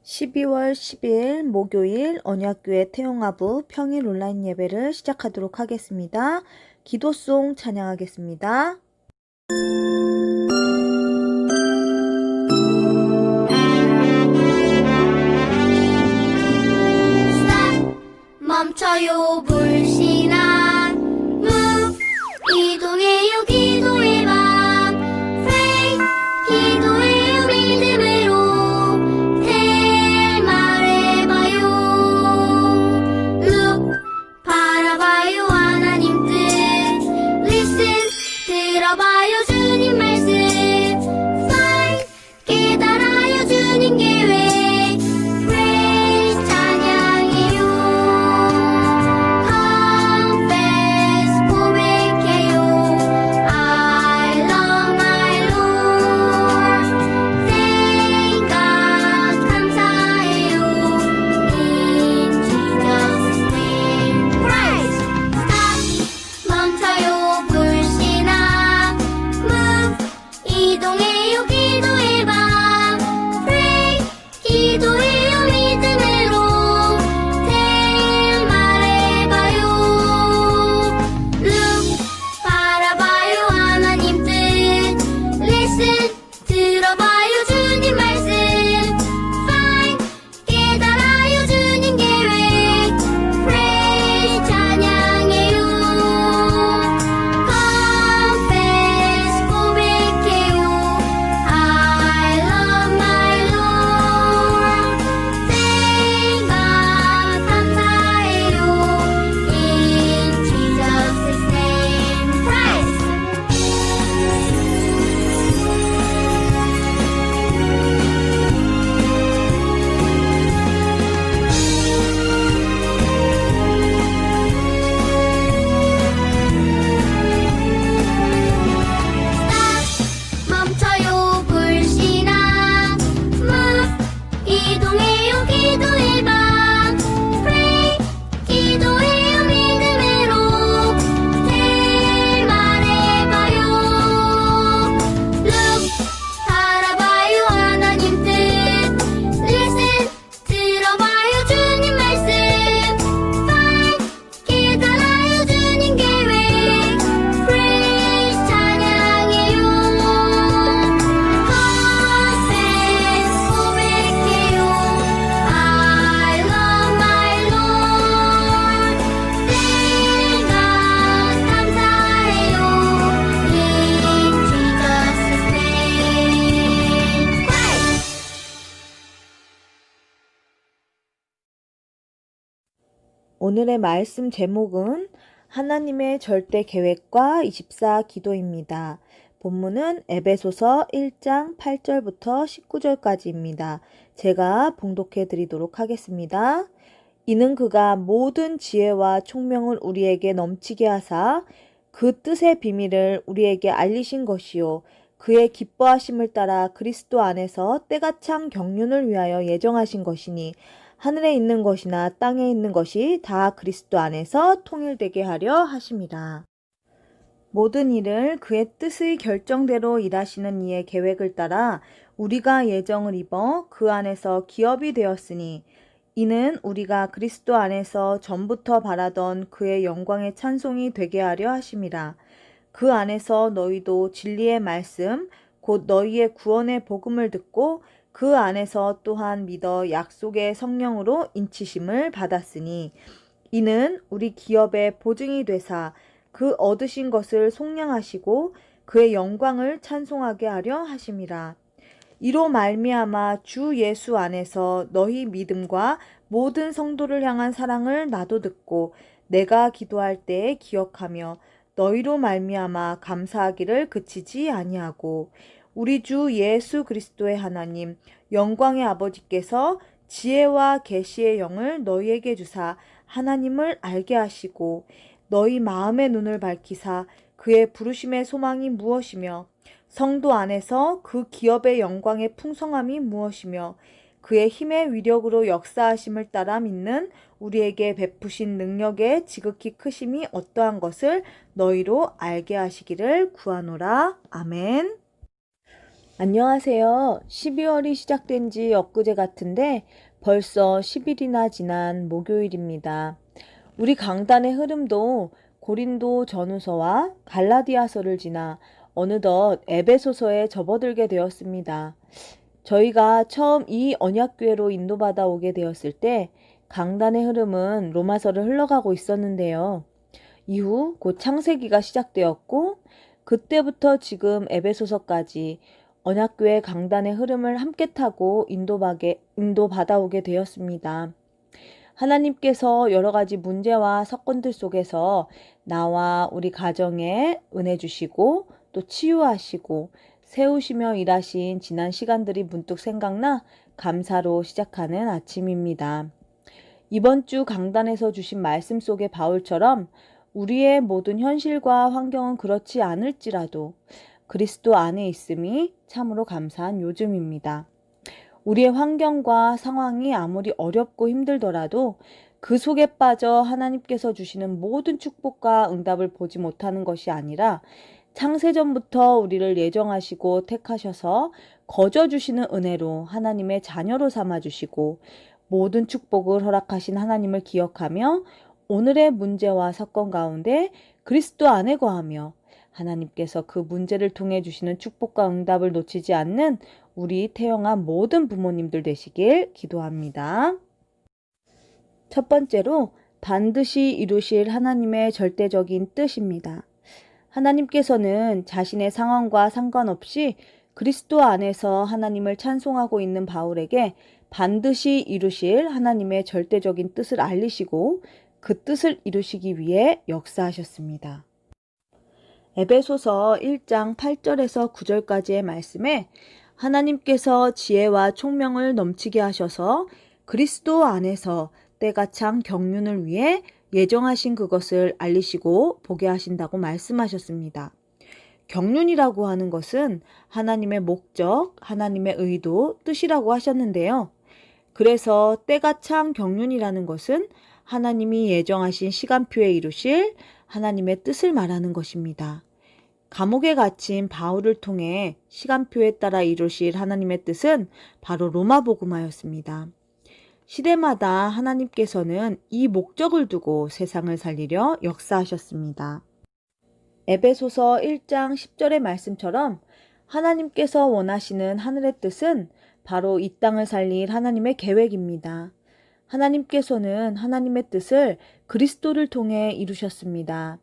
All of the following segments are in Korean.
12월 10일 목요일 언약교회 태용아부 평일 온라인 예배를 시작하도록 하겠습니다. 기도송 찬양하겠습니다. 멈춰요 불신앙 move 이동해요 기도의 밤 pray 기도해요 믿음으로 tell 말해봐요 look 바라봐요 하나님 뜻 listen 들어봐요 주님 말씀 find 깨달아요 주님 계획 praise 찬양해요 confess 고백해요 I love my Lord thank God 감사해요 in Jesus name Christ stop 멈춰요 불신앙 move 이동해요 기도의 밤 pray 기도해요 믿음으로 tell 말해봐요 look 바라봐요 하나님 뜻 listen 들어봐요 주님 말씀 find 깨달아요 주님 계획 pray 찬양해요 confess 고백해요 I love my Lord thank God 감사해요 in Jesus' name Christ 멈춰요 불신앙 move 이동해요 기도의 밤 pray 기도해요 믿음으로 tell 말해봐요 look 바라봐요 하나님 뜻 listen 들어봐요 주님 말씀 find 깨달아요 주님 계획 praise 찬양해요 confess 고백해요 I love my Lord thank God 감사해요 in Jesus' name Christ 오늘의 말씀 제목은 하나님의 절대 계획과 24 기도입니다. 본문은 에베소서 1장 8절부터 19절까지입니다. 제가 봉독해 드리도록 하겠습니다. 이는 그가 모든 지혜와 총명을 우리에게 넘치게 하사 그 뜻의 비밀을 우리에게 알리신 것이요 그의 기뻐하심을 따라 그리스도 안에서 때가 찬 경륜을 위하여 예정하신 것이니 하늘에 있는 것이나 땅에 있는 것이 다 그리스도 안에서 통일되게 하려 하심이라. 모든 일을 그의 뜻의 결정대로 일하시는 이의 계획을 따라 우리가 예정을 입어 그 안에서 기업이 되었으니 이는 우리가 그리스도 안에서 전부터 바라던 그의 영광의 찬송이 되게 하려 하심이라. 그 안에서 너희도 진리의 말씀 곧 너희의 구원의 복음을 듣고 그 안에서 또한 믿어 약속의 성령으로 인치심을 받았으니 이는 우리 기업의 보증이 되사 그 얻으신 것을 속량하시고 그의 영광을 찬송하게 하려 하심이라. 이로 말미암아 주 예수 안에서 너희 믿음과 모든 성도를 향한 사랑을 나도 듣고 내가 기도할 때에 기억하며 너희로 말미암아 감사하기를 그치지 아니하고 우리 주 예수 그리스도의 하나님 영광의 아버지께서 지혜와 계시의 영을 너희에게 주사 하나님을 알게 하시고 너희 마음의 눈을 밝히사 그의 부르심의 소망이 무엇이며 성도 안에서 그 기업의 영광의 풍성함이 무엇이며 그의 힘의 위력으로 역사하심을 따라 믿는 우리에게 베푸신 능력의 지극히 크심이 어떠한 것을 너희로 알게 하시기를 구하노라. 아멘. 안녕하세요. 12월이 시작된 지 엊그제 같은데 벌써 10일이나 지난 목요일입니다. 우리 강단의 흐름도 고린도 전후서와 갈라디아서를 지나 어느덧 에베소서에 접어들게 되었습니다. 저희가 처음 이 언약교회로 인도받아 오게 되었을 때 강단의 흐름은 로마서를 흘러가고 있었는데요. 이후 곧 창세기가 시작되었고 그때부터 지금 에베소서까지 언약교회 강단의 흐름을 함께 타고 인도받아오게 되었습니다. 하나님께서 여러 가지 문제와 사건들 속에서 나와 우리 가정에 은혜 주시고 또 치유하시고 세우시며 일하신 지난 시간들이 문득 생각나 감사로 시작하는 아침입니다. 이번 주 강단에서 주신 말씀 속의 바울처럼 우리의 모든 현실과 환경은 그렇지 않을지라도 그리스도 안에 있음이 참으로 감사한 요즘입니다. 우리의 환경과 상황이 아무리 어렵고 힘들더라도 그 속에 빠져 하나님께서 주시는 모든 축복과 응답을 보지 못하는 것이 아니라 창세전부터 우리를 예정하시고 택하셔서 거저 주시는 은혜로 하나님의 자녀로 삼아주시고 모든 축복을 허락하신 하나님을 기억하며 오늘의 문제와 사건 가운데 그리스도 안에 거하며 하나님께서 그 문제를 통해 주시는 축복과 응답을 놓치지 않는 우리 태영한 모든 부모님들 되시길 기도합니다. 첫 번째로 반드시 이루실 하나님의 절대적인 뜻입니다. 하나님께서는 자신의 상황과 상관없이 그리스도 안에서 하나님을 찬송하고 있는 바울에게 반드시 이루실 하나님의 절대적인 뜻을 알리시고 그 뜻을 이루시기 위해 역사하셨습니다. 에베소서 1장 8절에서 9절까지의 말씀에 하나님께서 지혜와 총명을 넘치게 하셔서 그리스도 안에서 때가 찬 경륜을 위해 예정하신 그것을 알리시고 보게 하신다고 말씀하셨습니다. 경륜이라고 하는 것은 하나님의 목적, 하나님의 의도, 뜻이라고 하셨는데요. 그래서 때가 찬 경륜이라는 것은 하나님이 예정하신 시간표에 이루실 하나님의 뜻을 말하는 것입니다. 감옥에 갇힌 바울을 통해 시간표에 따라 이루실 하나님의 뜻은 바로 로마 복음화였습니다. 시대마다 하나님께서는 이 목적을 두고 세상을 살리려 역사하셨습니다. 에베소서 1장 10절의 말씀처럼 하나님께서 원하시는 하늘의 뜻은 바로 이 땅을 살릴 하나님의 계획입니다. 하나님께서는 하나님의 뜻을 그리스도를 통해 이루셨습니다.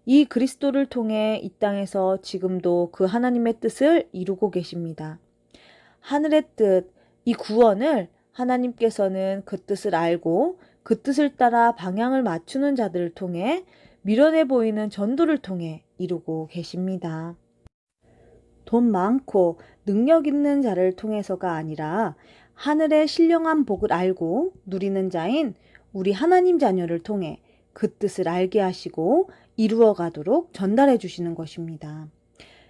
이 그리스도를 통해 이 땅에서 지금도 그 하나님의 뜻을 이루고 계십니다. 하늘의 뜻, 이 구원을 하나님께서는 그 뜻을 알고 그 뜻을 따라 방향을 맞추는 자들을 통해 미련해 보이는 전도를 통해 이루고 계십니다. 돈 많고 능력 있는 자를 통해서가 아니라 하늘의 신령한 복을 알고 누리는 자인 우리 하나님 자녀를 통해 그 뜻을 알게 하시고 이루어 가도록 전달해 주시는 것입니다.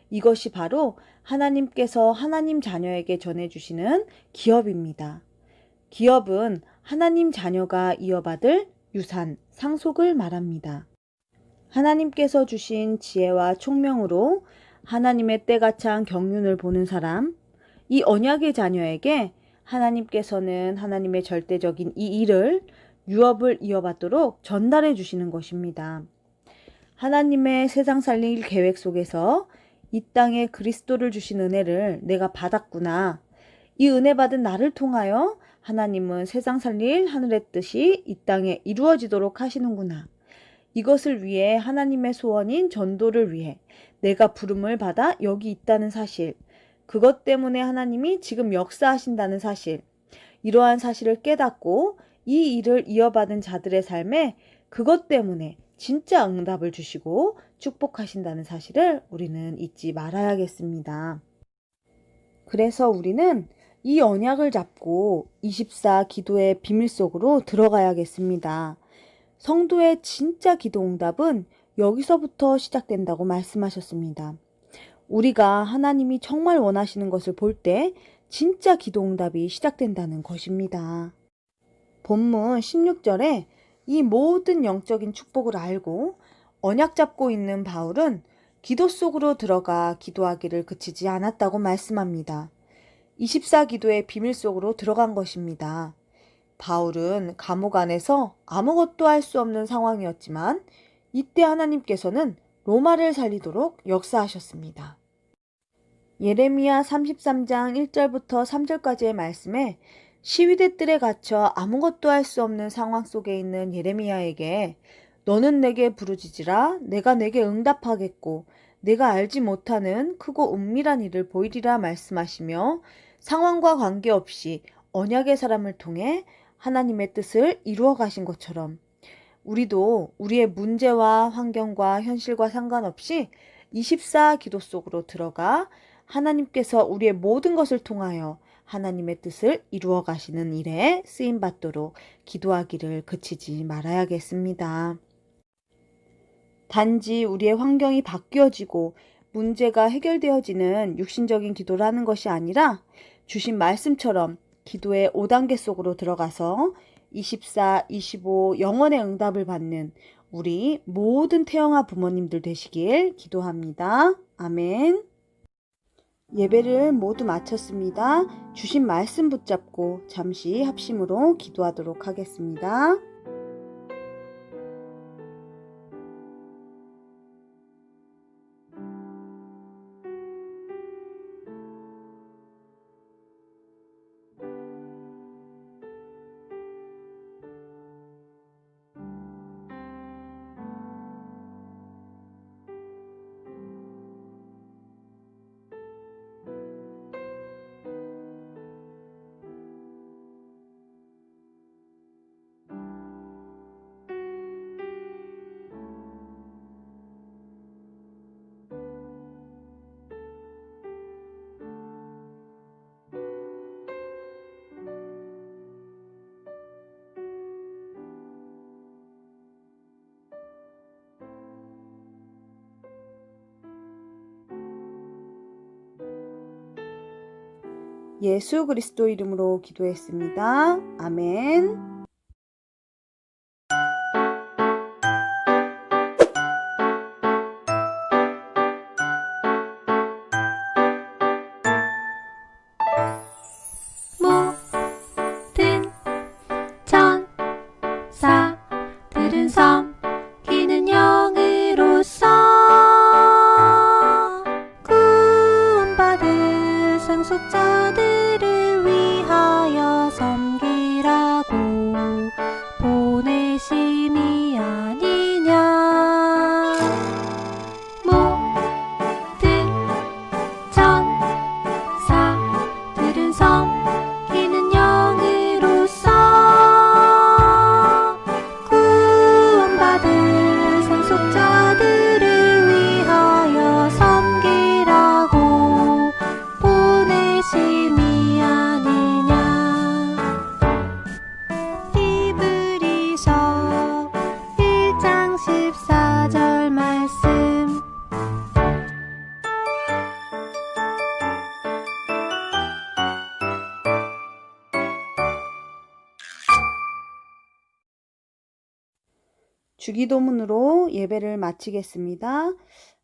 이것이 바로 하나님께서 하나님 자녀에게 전해주시는 기업입니다. 기업은 하나님 자녀가 이어받을 유산, 상속을 말합니다. 하나님께서 주신 지혜와 총명으로 하나님의 때가 찬 경륜을 보는 사람, 이 언약의 자녀에게 하나님께서는 하나님의 절대적인 이 일을 유업을 이어받도록 전달해 주시는 것입니다. 하나님의 세상 살릴 계획 속에서 이 땅에 그리스도를 주신 은혜를 내가 받았구나. 이 은혜 받은 나를 통하여 하나님은 세상 살릴 하늘의 뜻이 이 땅에 이루어지도록 하시는구나. 이것을 위해 하나님의 소원인 전도를 위해 내가 부름을 받아 여기 있다는 사실, 그것 때문에 하나님이 지금 역사하신다는 사실, 이러한 사실을 깨닫고 이 일을 이어받은 자들의 삶에 그것 때문에 진짜 응답을 주시고 축복하신다는 사실을 우리는 잊지 말아야겠습니다. 그래서 우리는 이 언약을 잡고 24 기도의 비밀 속으로 들어가야겠습니다. 성도의 진짜 기도 응답은 여기서부터 시작된다고 말씀하셨습니다. 우리가 하나님이 정말 원하시는 것을 볼 때 진짜 기도 응답이 시작된다는 것입니다. 본문 16절에 이 모든 영적인 축복을 알고 언약 잡고 있는 바울은 기도 속으로 들어가 기도하기를 그치지 않았다고 말씀합니다. 24기도의 비밀 속으로 들어간 것입니다. 바울은 감옥 안에서 아무것도 할 수 없는 상황이었지만 이때 하나님께서는 로마를 살리도록 역사하셨습니다. 예레미야 33장 1절부터 3절까지의 말씀에 시위대 뜰에 갇혀 아무것도 할 수 없는 상황 속에 있는 예레미야에게 너는 내게 부르짖으라 내가 내게 응답하겠고 내가 알지 못하는 크고 은밀한 일을 보이리라 말씀하시며 상황과 관계없이 언약의 사람을 통해 하나님의 뜻을 이루어 가신 것처럼 우리도 우리의 문제와 환경과 현실과 상관없이 24기도 속으로 들어가 하나님께서 우리의 모든 것을 통하여 하나님의 뜻을 이루어 가시는 일에 쓰임받도록 기도하기를 그치지 말아야겠습니다. 단지 우리의 환경이 바뀌어지고 문제가 해결되어지는 육신적인 기도를 하는 것이 아니라 주신 말씀처럼 기도의 5단계 속으로 들어가서 24, 25 영원의 응답을 받는 우리 모든 태영아 부모님들 되시길 기도합니다. 아멘. 예배를 모두 마쳤습니다. 주신 말씀 붙잡고 잠시 합심으로 기도하도록 하겠습니다. 예수 그리스도 이름으로 기도했습니다. 아멘. 모든 천사들은 섬기는 영으로서 구원받은 상속자들을 위하여 섬기라고 보내심이 아니냐. 모든 천사들은 섬기는 영으로서 구원받은 상속자들을 위하여 섬기라고 보내심이 아니냐. 히브리서 1장 14절 말씀. 주기도문으로 예배를 마치겠습니다.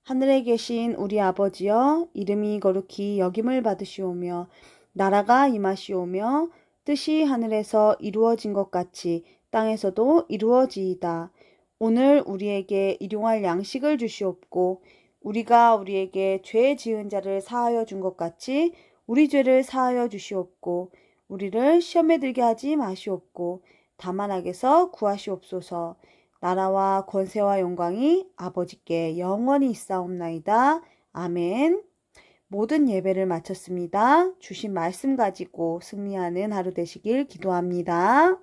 하늘에 계신 우리 아버지여, 이름이 거룩히 여김을 받으시오며 나라가 임하시오며 뜻이 하늘에서 이루어진 것 같이 땅에서도 이루어지이다. 오늘 우리에게 일용할 양식을 주시옵고 우리가 우리에게 죄 지은 자를 사하여 준 것 같이 우리 죄를 사하여 주시옵고 우리를 시험에 들게 하지 마시옵고 다만 악에서 구하시옵소서. 나라와 권세와 영광이 아버지께 영원히 있사옵나이다. 아멘. 모든 예배를 마쳤습니다. 주신 말씀 가지고 승리하는 하루 되시길 기도합니다.